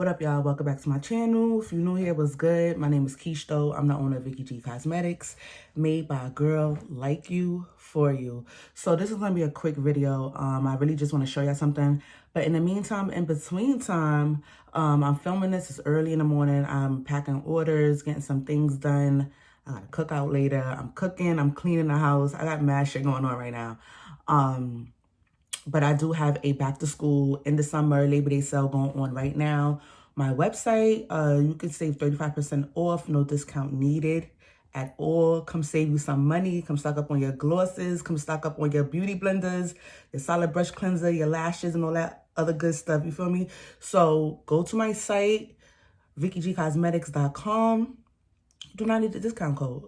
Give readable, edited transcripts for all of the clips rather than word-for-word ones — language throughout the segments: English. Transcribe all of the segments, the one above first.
What up, y'all? Welcome back to my channel. If you're new here, what's good? My name is KESH THO. I'm the owner of Vicky G Cosmetics, made by a girl like you, for you. So this is going to be a quick video. I really just want to show y'all something. But in the meantime, in between time, I'm filming this. It's early in the morning. I'm packing orders, getting some things done. I got to cook out later. I'm cooking. I'm cleaning the house. I got mad shit going on right now. But I do have a back to school in the summer Labor Day sale going on right now. My website, you can save 35% off, no discount needed at all. Come save you some money. Come stock up on your glosses. Come stock up on your beauty blenders, your solid brush cleanser, your lashes, and all that other good stuff. You feel me? So go to my site, VickyGCosmetics.com. Do not need the discount code.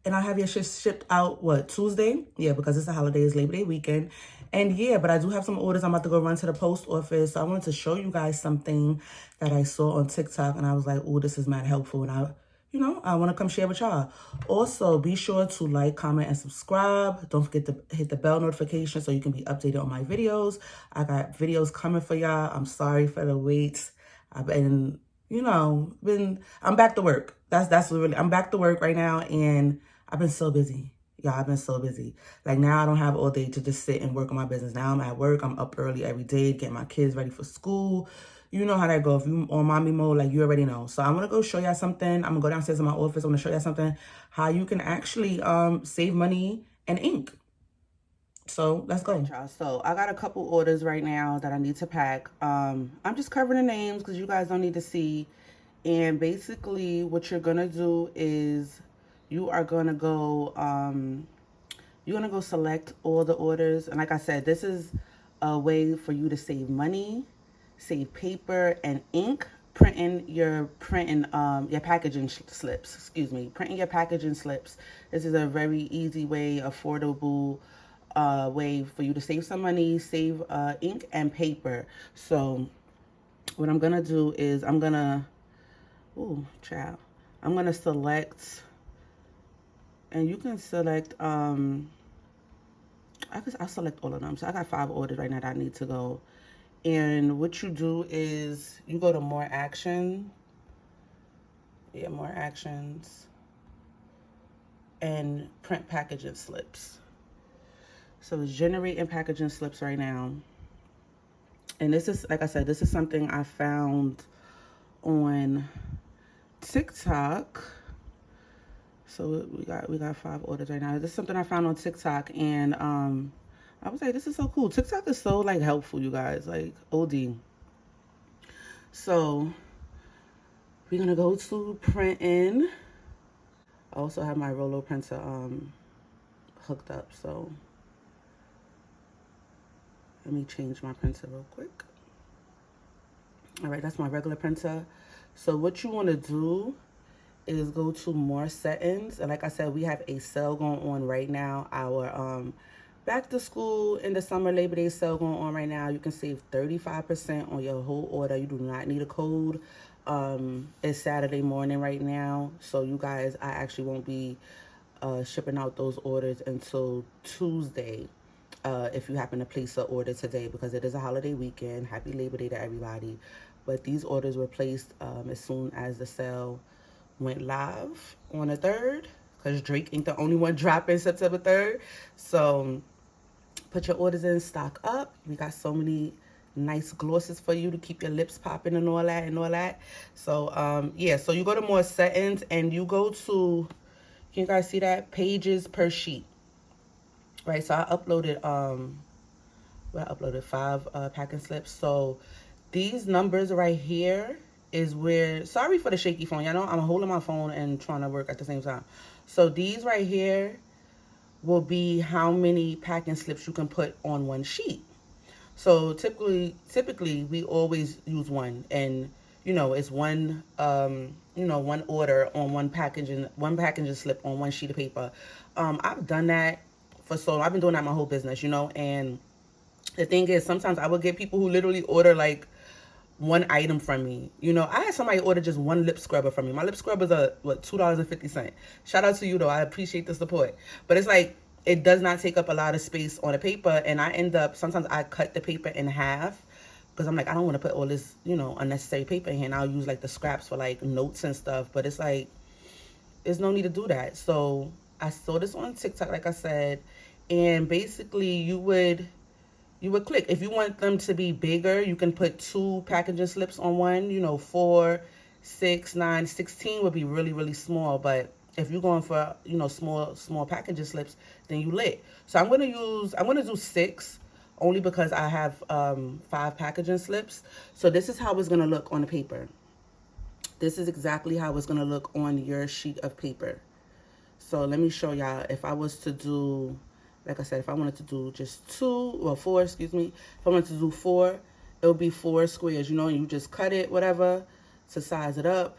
And I'll have your shit shipped out, Tuesday? Yeah, because it's a holiday, it's Labor Day weekend. And yeah, but I do have some orders. I'm about to go run to the post office. So I wanted to show you guys something that I saw on TikTok. And I was like, oh, this is mad helpful. And I want to come share with y'all. Also, be sure to like, comment, and subscribe. Don't forget to hit the bell notification so you can be updated on my videos. I got videos coming for y'all. I'm sorry for the wait. I've been, I'm back to work. That's really, I'm back to work right now. And I've been so busy. Y'all, I've been so busy. Now I don't have all day to just sit and work on my business. Now I'm at work. I'm up early every day, getting my kids ready for school. You know how that go. If you on mommy mode, you already know. So I'm going to go show y'all something. I'm going to go downstairs in my office. I'm going to show y'all something, how you can actually save money and ink. So let's go. Y'all. So I got a couple orders right now that I need to pack. I'm just covering the names because you guys don't need to see. And basically what you're going to do is you are going to go, select all the orders. And like I said, this is a way for you to save money, save paper and ink, printing your packaging slips, printing your packaging slips. This is a very easy way, affordable way for you to save some money, save ink and paper. So what I'm going to do is I'm going to select, and you can select, I'll select all of them. So I got 5 orders right now that I need to go. And what you do is you go to more action. Yeah, more actions. And print packaging slips. So it's generating packaging slips right now. And this is, like I said, this is something I found on TikTok. So we got 5 orders right now. This is something I found on TikTok, and I was like, this is so cool. TikTok is so helpful, you guys, OD. So we're gonna go to print in. I also have my Rolo printer hooked up, so let me change my printer real quick. All right, that's my regular printer. So what you want to do is go to more settings. And like I said, we have a sale going on right now. Our back to school in the summer Labor Day sale going on right now. You can save 35% on your whole order. You do not need a code. It's Saturday morning right now. So you guys, I actually won't be shipping out those orders until Tuesday. If you happen to place an order today, because it is a holiday weekend. Happy Labor Day to everybody. But these orders were placed as soon as the sale went live on the 3rd, because Drake ain't the only one dropping September 3rd. So put your orders in, stock up. We got so many nice glosses for you to keep your lips popping and all that. So yeah, so you go to more settings and you go to, can you guys see that? Pages per sheet. Right, so I uploaded 5 packing slips. So these numbers right here is where, sorry for the shaky phone. Y'all know I'm holding my phone and trying to work at the same time. So these right here will be how many packing slips you can put on one sheet. So typically we always use one, and it's one one order on one packaging slip on one sheet of paper. I've done that for so long. I've been doing that my whole business, and the thing is, sometimes I would get people who literally order one item from me. I had somebody order just one lip scrubber from me. My lip scrubbers are $2.50. Shout out to you though. I appreciate the support. But it's it does not take up a lot of space on the paper, and I end up, sometimes I cut the paper in half because I'm like, I don't want to put all this, you know, unnecessary paper in here, and I'll use like the scraps for like notes and stuff. But it's like, there's no need to do that. So I saw this on TikTok, like I said, and basically you would click. If you want them to be bigger, you can put 2 packaging slips on one. You know, 4, 6, 9, 16 would be really, really small. But if you're going for, you know, small packaging slips, then you lit. So I'm gonna do 6, only because I have 5 packaging slips. So this is how it's gonna look on the paper. This is exactly how it's gonna look on your sheet of paper. So let me show y'all. If I was to do, like I said, if I wanted to do just 4, excuse me. If I wanted to do 4, it would be 4 squares, you know, and you just cut it, whatever, to size it up.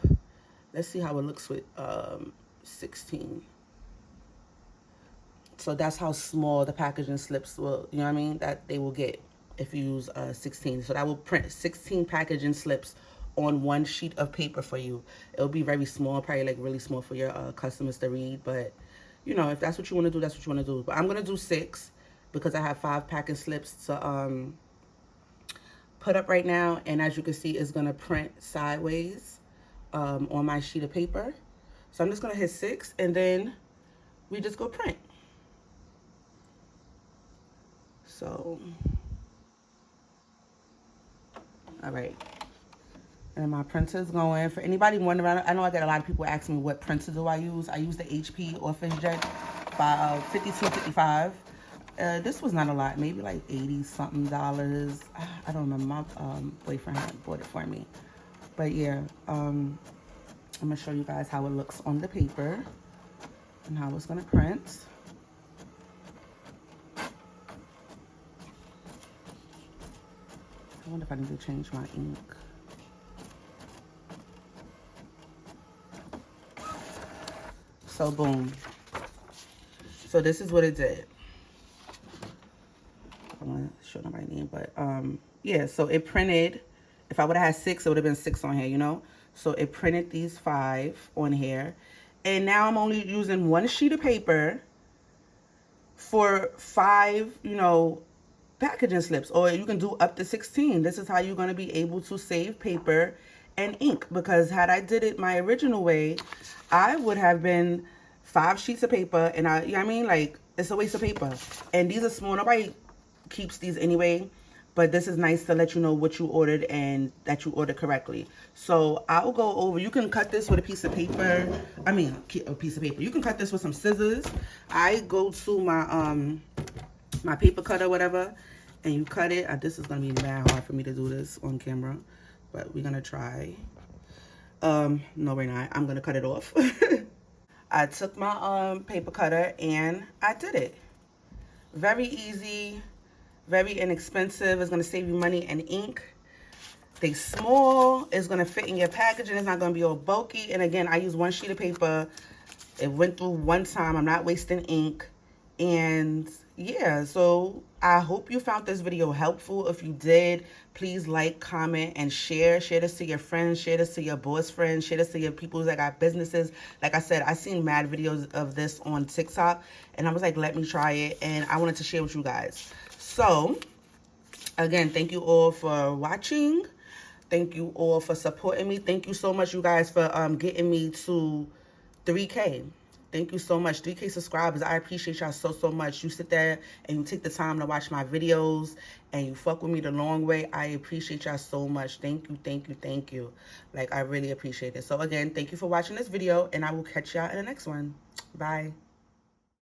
Let's see how it looks with 16. So that's how small the packaging slips will, you know what I mean, that they will get if you use 16. So that will print 16 packaging slips on one sheet of paper for you. It'll be very small, probably like really small for your customers to read. But, you know, if that's what you want to do, that's what you want to do. But I'm going to do 6 because I have 5 packing slips to put up right now. And as you can see, it's going to print sideways on my sheet of paper. So I'm just going to hit 6 and then we just go print. So, all right. And my printer's going. For anybody wondering, I know I get a lot of people asking me what printer do I use. I use the HP OfficeJet by 5255. This was not a lot, maybe like 80 something dollars. I don't remember. My boyfriend had bought it for me. But yeah, I'm gonna show you guys how it looks on the paper and how it's gonna print. I wonder if I need to change my ink. So boom. So this is what it did. I want to show them my name, but yeah, so it printed. If I would have had 6, it would have been 6 on here, you know. So it printed these 5 on here. And now I'm only using 1 sheet of paper for 5, you know, packaging slips, or you can do up to 16. This is how you're going to be able to save paper and ink, because had I did it my original way, I would have been 5 sheets of paper, and you know what I mean, like, it's a waste of paper. And these are small, nobody keeps these anyway, but this is nice to let you know what you ordered and that you ordered correctly. So I'll go over, you can cut this with a piece of paper, you can cut this with some scissors. I go to my my paper cutter, whatever, and you cut it. This is gonna be mad hard for me to do this on camera, but we're gonna try. No, we're not. I'm gonna cut it off. I took my paper cutter and I did it. Very easy, very inexpensive. It's gonna save you money and ink. They small. It's gonna fit in your packaging. It's not gonna be all bulky. And again, I use 1 sheet of paper. It went through 1 time. I'm not wasting ink. And yeah, so I hope you found this video helpful. If you did, please like, comment, and share. Share this to your friends. Share this to your boss friends. Share this to your people that got businesses. Like I said, I seen mad videos of this on TikTok, and I was like, let me try it, and I wanted to share with you guys. So again, thank you all for watching. Thank you all for supporting me. Thank you so much, you guys, for getting me to 3K. Thank you so much. 3K subscribers. I appreciate y'all so, so much. You sit there and you take the time to watch my videos and you fuck with me the long way. I appreciate y'all so much. Thank you, thank you, thank you. Like, I really appreciate it. So again, thank you for watching this video, and I will catch y'all in the next one. Bye.